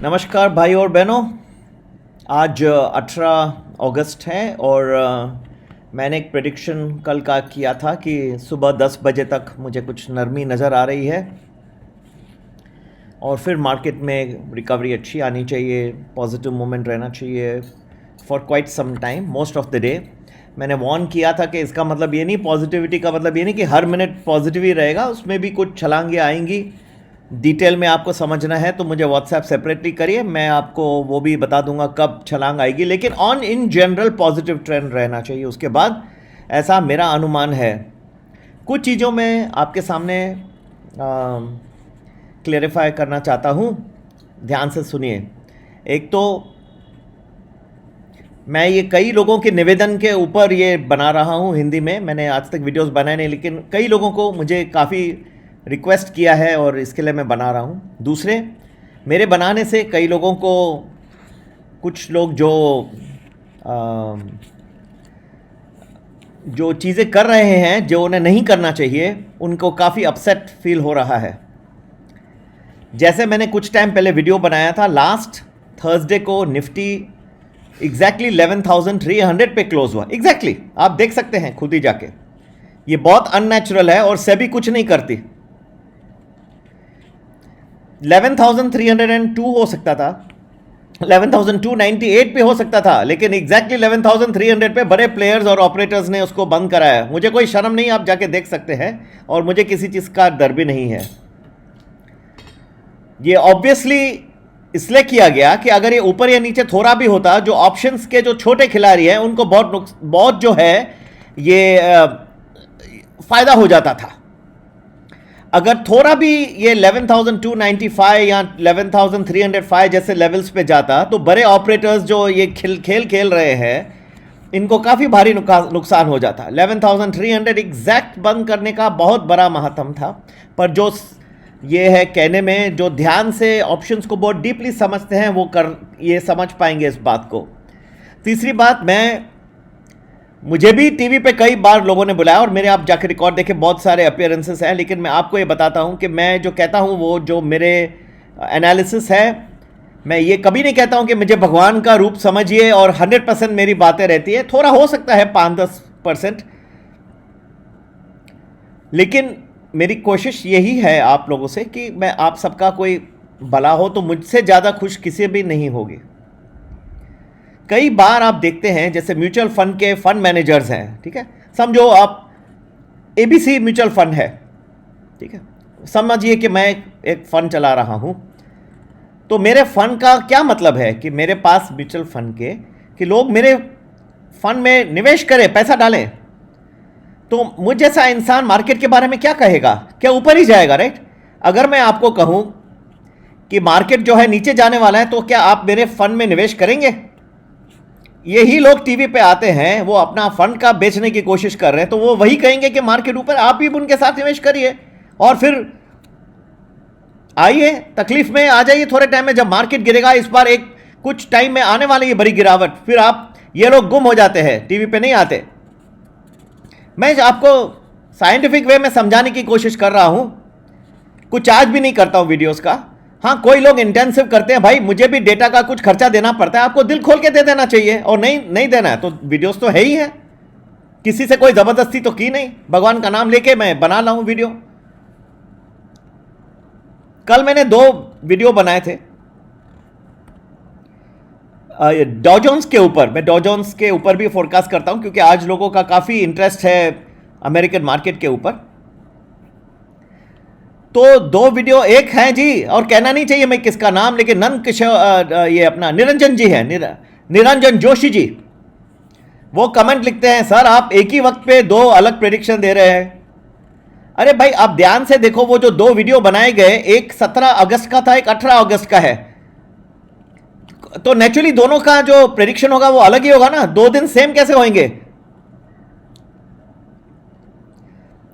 नमस्कार भाई और बहनों। आज 18 अगस्त है और मैंने एक प्रेडिक्शन कल का किया था कि सुबह 10 बजे तक मुझे कुछ नरमी नज़र आ रही है और फिर मार्केट में रिकवरी अच्छी आनी चाहिए, पॉजिटिव मोमेंट रहना चाहिए for quite some time, most of the day. मैंने वार्न किया था कि इसका मतलब ये नहीं, पॉजिटिविटी का मतलब ये नहीं कि हर मिनट पॉजिटिव ही रहेगा, उसमें भी कुछ छलांगे आएंगी। डिटेल में आपको समझना है तो मुझे व्हाट्सएप सेपरेटली करिए, मैं आपको वो भी बता दूंगा कब छलांग आएगी, लेकिन on in general positive trend रहना चाहिए। उसके बाद ऐसा मेरा अनुमान है। कुछ चीज़ों में आपके सामने क्लेरिफाई करना चाहता हूँ, ध्यान से सुनिए। एक तो मैं ये कई लोगों के निवेदन के ऊपर ये बना रहा हूँ हिंदी में, मैंने आज तक वीडियोस बनाए नहीं, लेकिन कई लोगों को मुझे काफ़ी रिक्वेस्ट किया है और इसके लिए मैं बना रहा हूँ। दूसरे, मेरे बनाने से कई लोगों को, कुछ लोग जो चीज़ें कर रहे हैं जो उन्हें नहीं करना चाहिए, उनको काफ़ी अपसेट फील हो रहा है। जैसे मैंने कुछ टाइम पहले वीडियो बनाया था, लास्ट थर्सडे को निफ्टी एग्जैक्टली 11,300 पे क्लोज हुआ। एग्जैक्टली आप देख सकते हैं खुद ही जाके, ये बहुत अननेचुरल है और सेबी कुछ नहीं करती। 11,302 हो सकता था, 11,298 पे हो सकता था, लेकिन एग्जैक्टली 11,300 पे बड़े प्लेयर्स और ऑपरेटर्स ने उसको बंद कराया। मुझे कोई शर्म नहीं, आप जाके देख सकते हैं, और मुझे किसी चीज़ का डर भी नहीं है। ये ऑब्वियसली इसलिए किया गया कि अगर ये ऊपर या नीचे थोड़ा भी होता, जो ऑप्शंस के जो छोटे खिलाड़ी हैं उनको बहुत जो है ये फायदा हो जाता था। अगर थोड़ा भी ये 11,295 या 11,305 जैसे लेवल्स पे जाता तो बड़े ऑपरेटर्स जो ये खेल रहे हैं इनको काफ़ी भारी नुकसान हो जाता। 11,300 एग्जैक्ट बंद करने का बहुत बड़ा महत्व था, पर जो ये है कहने में, जो ध्यान से ऑप्शंस को बहुत डीपली समझते हैं वो ये समझ पाएंगे इस बात को। तीसरी बात, मुझे भी टीवी पे कई बार लोगों ने बुलाया और मेरे आप जाके रिकॉर्ड देखे, बहुत सारे अपीयरेंसेस हैं, लेकिन मैं आपको ये बताता हूँ कि मैं जो कहता हूँ वो जो मेरे एनालिसिस है, मैं ये कभी नहीं कहता हूँ कि मुझे भगवान का रूप समझिए और 100% मेरी बातें रहती है। थोड़ा हो सकता है 5-10%, लेकिन मेरी कोशिश यही है आप लोगों से कि मैं आप सबका कोई भला हो, तो मुझसे ज़्यादा खुश किसी भी नहीं होगी। कई बार आप देखते हैं, जैसे म्यूचुअल फंड के फंड मैनेजर्स हैं, ठीक है, समझो आप एबीसी म्यूचुअल फंड है, ठीक है, समझिए कि मैं एक फंड चला रहा हूं, तो मेरे फंड का क्या मतलब है कि मेरे पास म्यूचुअल फंड कि लोग मेरे फंड में निवेश करें, पैसा डालें, तो मुझ जैसा इंसान मार्केट के बारे में क्या कहेगा? क्या ऊपर ही जाएगा, राइट? अगर मैं आपको कहूं कि मार्केट जो है नीचे जाने वाला है, तो क्या आप मेरे फंड में निवेश करेंगे? यही लोग टीवी पे आते हैं, वो अपना फंड का बेचने की कोशिश कर रहे हैं, तो वो वही कहेंगे कि मार्केट ऊपर, आप भी उनके साथ निवेश करिए और फिर आइए तकलीफ में आ जाइए थोड़े टाइम में। जब मार्केट गिरेगा, इस बार कुछ टाइम में आने वाली है बड़ी गिरावट, फिर ये लोग गुम हो जाते हैं, टीवी पे नहीं आते। मैं आपको साइंटिफिक वे में समझाने की कोशिश कर रहा हूं, कुछ चार्ज भी नहीं करता हूं वीडियोस का। हाँ, कोई लोग इंटेंसिव करते हैं, भाई मुझे भी डेटा का कुछ खर्चा देना पड़ता है, आपको दिल खोल के दे देना चाहिए, और नहीं देना है तो वीडियोस तो है ही है, किसी से कोई जबरदस्ती तो की नहीं, भगवान का नाम लेके मैं बना रहा हूं वीडियो। कल मैंने 2 वीडियो बनाए थे डॉ जोन्स के ऊपर। मैं डॉ जोन्स के ऊपर भी फोरकास्ट करता हूं क्योंकि आज लोगों का काफ़ी इंटरेस्ट है अमेरिकन मार्केट के ऊपर। तो 2 वीडियो, एक है जी, और कहना नहीं चाहिए मैं किसका नाम, लेकिन ये अपना निरंजन जी है, निरंजन जोशी जी, वो कमेंट लिखते हैं, सर आप एक ही वक्त पे 2 अलग प्रेडिक्शन दे रहे हैं। अरे भाई आप ध्यान से देखो, वो जो 2 वीडियो बनाए गए, एक 17 अगस्त का था, एक 18 अगस्त का है, तो नेचुरली दोनों का जो प्रेडिक्शन होगा वो अलग ही होगा ना, 2 दिन सेम कैसे होंगे?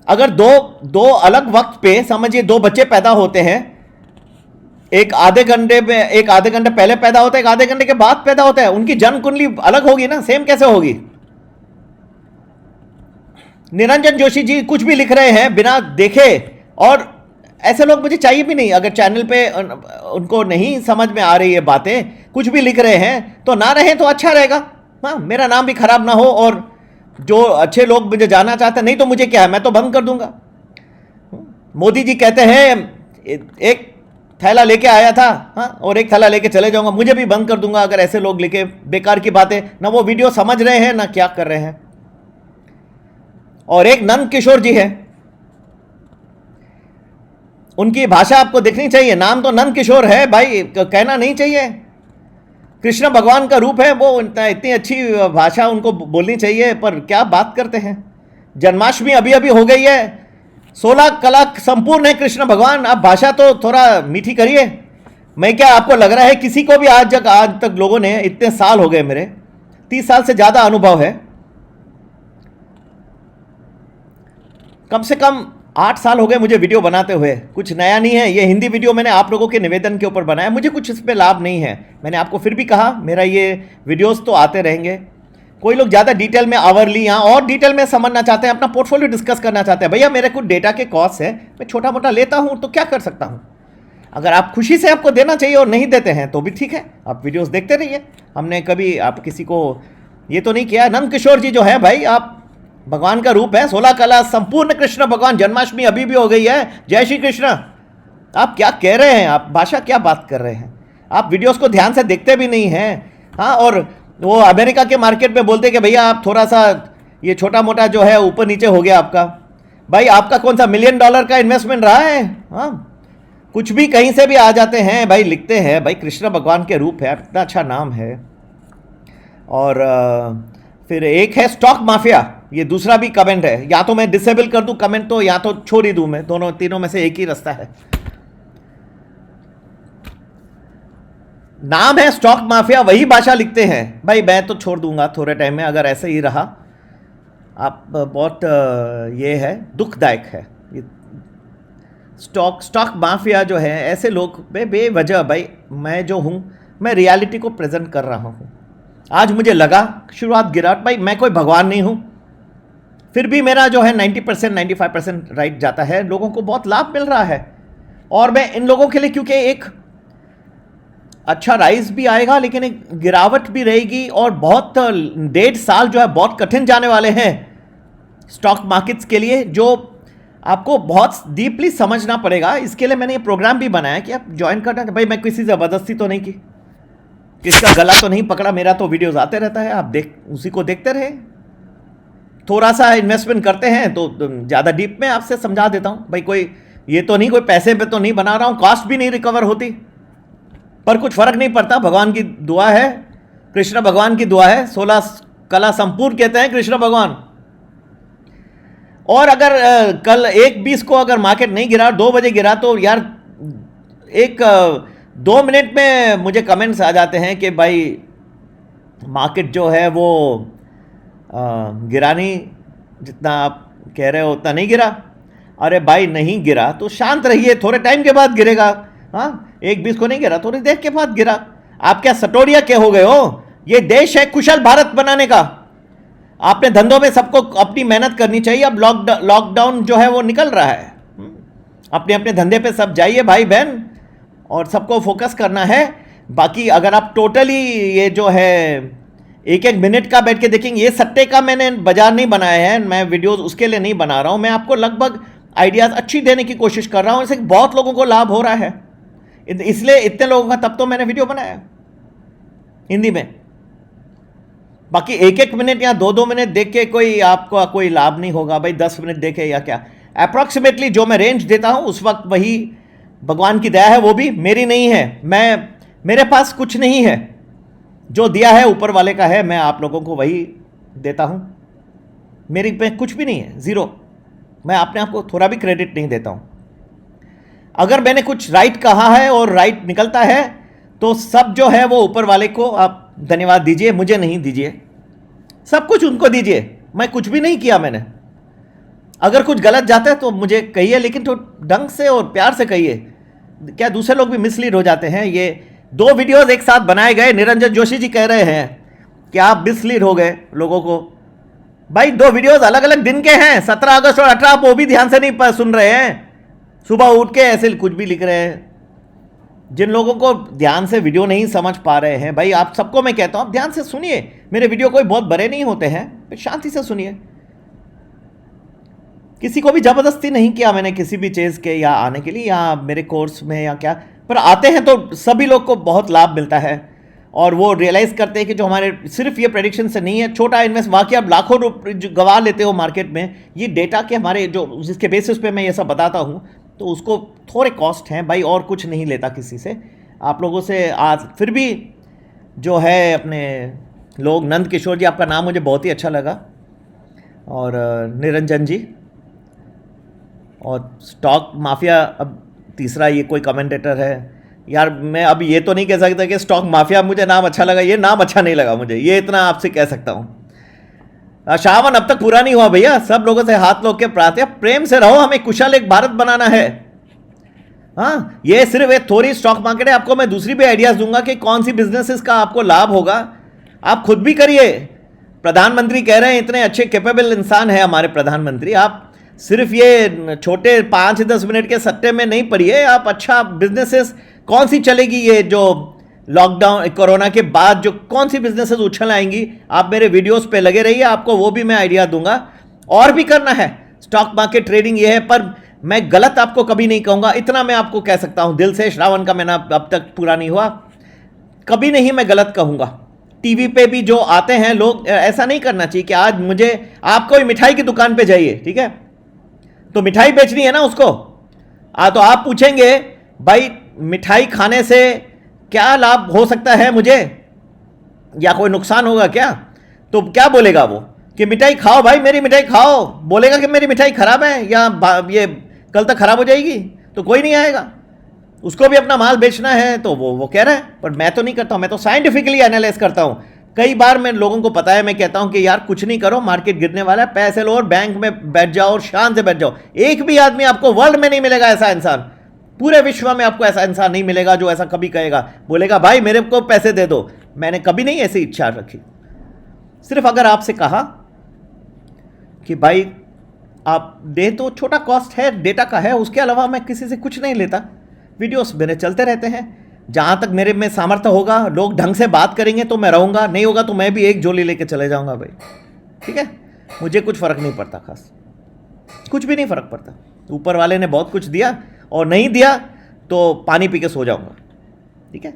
अगर दो अलग वक्त पे, समझिए 2 बच्चे पैदा होते हैं, एक आधे घंटे पहले पैदा होता है, एक आधे घंटे के बाद पैदा होता है, उनकी जन्म कुंडली अलग होगी ना, सेम कैसे होगी? निरंजन जोशी जी कुछ भी लिख रहे हैं बिना देखे, और ऐसे लोग मुझे चाहिए भी नहीं। अगर चैनल पे उनको नहीं समझ में आ रही है बातें, कुछ भी लिख रहे हैं तो ना रहें तो अच्छा रहेगा। हाँ, मेरा नाम भी खराब ना हो, और जो अच्छे लोग मुझे जाना चाहते हैं, नहीं तो मुझे क्या है, मैं तो बंद कर दूंगा। मोदी जी कहते हैं एक थैला लेके आया था, हाँ, और एक थैला लेके चले जाऊंगा। मुझे भी बंद कर दूंगा अगर ऐसे लोग लिखे बेकार की बातें, ना वो वीडियो समझ रहे हैं ना क्या कर रहे हैं। और एक नंद किशोर जी है, उनकी भाषा आपको देखनी चाहिए। नाम तो नंद किशोर है भाई, कहना नहीं चाहिए। कृष्ण भगवान का रूप है वो, इतनी अच्छी भाषा उनको बोलनी चाहिए, पर क्या बात करते हैं। जन्माष्टमी अभी अभी हो गई है, 16 कला संपूर्ण है कृष्ण भगवान, आप भाषा तो थोड़ा मीठी करिए। मैं क्या, आपको लग रहा है किसी को भी आज तक लोगों ने, इतने साल हो गए मेरे, 30 साल से ज़्यादा अनुभव है, कम से कम 8 साल हो गए मुझे वीडियो बनाते हुए। कुछ नया नहीं है, ये हिंदी वीडियो मैंने आप लोगों के निवेदन के ऊपर बनाया, मुझे कुछ इस पर लाभ नहीं है। मैंने आपको फिर भी कहा मेरा ये वीडियोस तो आते रहेंगे। कोई लोग ज़्यादा डिटेल में आवरली यहाँ और डिटेल में समझना चाहते हैं, अपना पोर्टफोलियो डिस्कस करना चाहते हैं, भैया मेरे कुछ डेटा के कॉस्ट है, मैं छोटा मोटा लेता हूँ तो क्या कर सकता हूँ। अगर आप खुशी से आपको देना चाहिए और नहीं देते हैं तो भी ठीक है, आप वीडियोस देखते रहिए। हमने कभी आप किसी को ये तो नहीं किया। नंद किशोर जी जो है भाई, आप भगवान का रूप है, 16 कला संपूर्ण कृष्ण भगवान, जन्माष्टमी अभी भी हो गई है, जय श्री कृष्ण। आप क्या कह रहे हैं, आप भाषा क्या बात कर रहे हैं, आप वीडियोस को ध्यान से देखते भी नहीं हैं। हाँ, और वो अमेरिका के मार्केट में बोलते कि भैया आप थोड़ा सा ये छोटा मोटा जो है ऊपर नीचे हो गया आपका। भाई आपका कौन सा $1 मिलियन का इन्वेस्टमेंट रहा है। हाँ, कुछ भी कहीं से भी आ जाते हैं भाई, लिखते हैं भाई कृष्ण भगवान के रूप है, इतना अच्छा नाम है। और फिर एक है स्टॉक माफिया, ये दूसरा भी कमेंट है, या तो मैं डिसेबल कर दूं कमेंट तो या तो छोड़ ही दूं, मैं दोनों तीनों में से एक ही रास्ता है। नाम है स्टॉक माफिया, वही भाषा लिखते हैं भाई, मैं तो छोड़ दूंगा थोड़े टाइम में अगर ऐसे ही रहा। आप बहुत ये है, दुखदायक है ये स्टॉक माफिया जो है। ऐसे लोग बेवजह भाई, मैं जो हूं मैं रियलिटी को प्रेजेंट कर रहा हूं। आज मुझे लगा शुरुआत गिरा, भाई मैं कोई भगवान नहीं हूं, फिर भी मेरा जो है 90% 95% राइट जाता है, लोगों को बहुत लाभ मिल रहा है। और मैं इन लोगों के लिए, क्योंकि एक अच्छा राइज भी आएगा लेकिन एक गिरावट भी रहेगी, और बहुत 1.5 साल जो है बहुत कठिन जाने वाले हैं स्टॉक मार्केट्स के लिए, जो आपको बहुत डीपली समझना पड़ेगा। इसके लिए मैंने ये प्रोग्राम भी बनाया कि आप ज्वाइन करना। भाई मैं किसी ज़बरदस्ती तो नहीं की, किसका गला तो नहीं पकड़ा, मेरा तो वीडियोस आते रहता है, आप उसी को देखते रहे। थोड़ा सा इन्वेस्टमेंट करते हैं तो ज़्यादा डीप में आपसे समझा देता हूँ। भाई कोई ये तो नहीं, कोई पैसे पे तो नहीं बना रहा हूँ, कॉस्ट भी नहीं रिकवर होती, पर कुछ फर्क नहीं पड़ता। भगवान की दुआ है, कृष्ण भगवान की दुआ है, 16 कला संपूर्ण कहते हैं कृष्ण भगवान। और अगर कल 1:20 को अगर मार्केट नहीं गिरा, 2 बजे गिरा, तो यार 2 मिनट में मुझे कमेंट्स आ जाते हैं कि भाई मार्केट जो है वो गिरा नहीं, जितना आप कह रहे हो उतना नहीं गिरा। अरे भाई नहीं गिरा तो शांत रहिए, थोड़े टाइम के बाद गिरेगा। हाँ, 1:20 को नहीं गिरा, थोड़ी देर के बाद गिरा। आप क्या सटोरिया के हो गए हो? ये देश है कुशल भारत बनाने का। आपने धंधों में सबको अपनी मेहनत करनी चाहिए। अब लॉकडाउन जो है वो निकल रहा है, अपने अपने धंधे पे सब जाइए भाई बहन, और सबको फोकस करना है। बाकी अगर आप टोटली ये जो है 1-1 मिनट का बैठ के देखेंगे, ये सट्टे का मैंने बाजार नहीं बनाया है, मैं वीडियोस उसके लिए नहीं बना रहा हूँ। मैं आपको लगभग आइडियाज़ अच्छी देने की कोशिश कर रहा हूँ, इससे बहुत लोगों को लाभ हो रहा है, इसलिए इतने लोगों का तब तो मैंने वीडियो बनाया हिंदी में। बाकी 1-1 मिनट या 2-2 मिनट देख के कोई आपको कोई लाभ नहीं होगा भाई। 10 मिनट देखे या क्या, अप्रॉक्सीमेटली जो मैं रेंज देता हूँ उस वक्त वही भगवान की दया है, वो भी मेरी नहीं है। मेरे पास कुछ नहीं है, जो दिया है ऊपर वाले का है, मैं आप लोगों को वही देता हूँ। मेरी पे कुछ भी नहीं है, ज़ीरो। मैं अपने आप को थोड़ा भी क्रेडिट नहीं देता हूँ। अगर मैंने कुछ राइट कहा है और राइट निकलता है तो सब जो है वो ऊपर वाले को आप धन्यवाद दीजिए, मुझे नहीं दीजिए, सब कुछ उनको दीजिए। मैं कुछ भी नहीं किया मैंने। अगर कुछ गलत जाता है तो मुझे कहिए, लेकिन तो ढंग से और प्यार से कहिए। क्या दूसरे लोग भी मिसलीड हो जाते हैं। ये 2 वीडियोस एक साथ बनाए गए, निरंजन जोशी जी कह रहे हैं कि आप मिसलीड हो गए लोगों को। भाई 2 वीडियोस अलग अलग दिन के हैं, 17 अगस्त और 18, आप वो भी ध्यान से नहीं सुन रहे हैं। सुबह उठ के ऐसे कुछ भी लिख रहे हैं। जिन लोगों को ध्यान से वीडियो नहीं समझ पा रहे हैं, भाई आप सबको मैं कहता हूं आप ध्यान से सुनिए मेरे वीडियो, कोई बहुत बड़े नहीं होते हैं, शांति से सुनिए। किसी को भी जबरदस्ती नहीं किया मैंने किसी भी चीज़ के या आने के लिए या मेरे कोर्स में या क्या, पर आते हैं तो सभी लोग को बहुत लाभ मिलता है और वो रियलाइज़ करते हैं कि जो हमारे सिर्फ ये प्रेडिक्शन से नहीं है, छोटा इन्वेस्ट वाकई आप लाखों रुपये गंवा लेते हो मार्केट में, ये डेटा के हमारे जो जिसके बेसिस पे मैं ये सब बताता हूँ, तो उसको थोड़े कॉस्ट हैं भाई, और कुछ नहीं लेता किसी से, आप लोगों से। आज फिर भी जो है अपने लोग, नंद किशोर जी आपका नाम मुझे बहुत ही अच्छा लगा, और निरंजन जी, और स्टॉक माफिया अब तीसरा ये कोई कमेंटेटर है यार, मैं अब ये तो नहीं कह सकता कि स्टॉक माफिया मुझे नाम अच्छा लगा, ये नाम अच्छा नहीं लगा मुझे, ये इतना आपसे कह सकता हूँ। शाहवन अब तक पूरा नहीं हुआ भैया, सब लोगों से हाथ लोग के प्रार्थना, प्रेम से रहो, हमें कुशल एक भारत बनाना है। हाँ, ये सिर्फ एक थोड़ी स्टॉक मार्केट है, आपको मैं दूसरी भी आइडियाज दूंगा कि कौन सी बिजनेसेस का आपको लाभ होगा, आप खुद भी करिए। प्रधानमंत्री कह रहे हैं, इतने अच्छे कैपेबल इंसान है हमारे प्रधानमंत्री, आप सिर्फ ये छोटे 5-10 मिनट के सट्टे में नहीं पड़िए, आप अच्छा बिजनेसेस कौन सी चलेगी, ये जो लॉकडाउन कोरोना के बाद जो कौन सी बिजनेसेस उछल आएंगी, आप मेरे वीडियोस पे लगे रहिए, आपको वो भी मैं आइडिया दूंगा। और भी करना है स्टॉक मार्केट ट्रेडिंग ये है, पर मैं गलत आपको कभी नहीं कहूंगा, इतना मैं आपको कह सकता हूं दिल से। श्रावण का महीना अब तक पूरा नहीं हुआ, कभी नहीं मैं गलत कहूंगा। टीवी पे भी जो आते हैं लोग, ऐसा नहीं करना चाहिए कि आज मुझे, आप कोई मिठाई की दुकान पे जाइए, ठीक है, तो मिठाई बेचनी है ना उसको, तो आप पूछेंगे भाई मिठाई खाने से क्या लाभ हो सकता है मुझे, या कोई नुकसान होगा क्या, तो क्या बोलेगा वो कि मिठाई खाओ भाई, मेरी मिठाई खाओ। बोलेगा कि मेरी मिठाई खराब है या ये कल तक खराब हो जाएगी, तो कोई नहीं आएगा। उसको भी अपना माल बेचना है, तो वो कह रहा है, पर मैं तो नहीं करता हूं, मैं तो साइंटिफिकली एनालाइज करता हूं। कई बार मैं लोगों को पता है, मैं कहता हूं कि यार कुछ नहीं करो, मार्केट गिरने वाला है, पैसे लो और बैंक में बैठ जाओ और शान से बैठ जाओ। एक भी आदमी आपको वर्ल्ड में नहीं मिलेगा ऐसा इंसान, पूरे विश्व में आपको ऐसा इंसान नहीं मिलेगा जो ऐसा कभी कहेगा, बोलेगा भाई मेरे को पैसे दे दो। मैंने कभी नहीं ऐसी इच्छा रखी। सिर्फ अगर आपसे कहा कि भाई आप दे तो छोटा कॉस्ट है, डेटा का है, उसके अलावा मैं किसी से कुछ नहीं लेता। वीडियोस मेरे चलते रहते हैं, जहाँ तक मेरे में सामर्थ्य होगा, लोग ढंग से बात करेंगे तो मैं रहूँगा, नहीं होगा तो मैं भी एक झोली लेके चले जाऊँगा भाई, ठीक है। मुझे कुछ फ़र्क नहीं पड़ता, खास कुछ भी नहीं फ़र्क पड़ता। ऊपर वाले ने बहुत कुछ दिया और नहीं दिया तो पानी पी के सो जाऊँगा, ठीक है।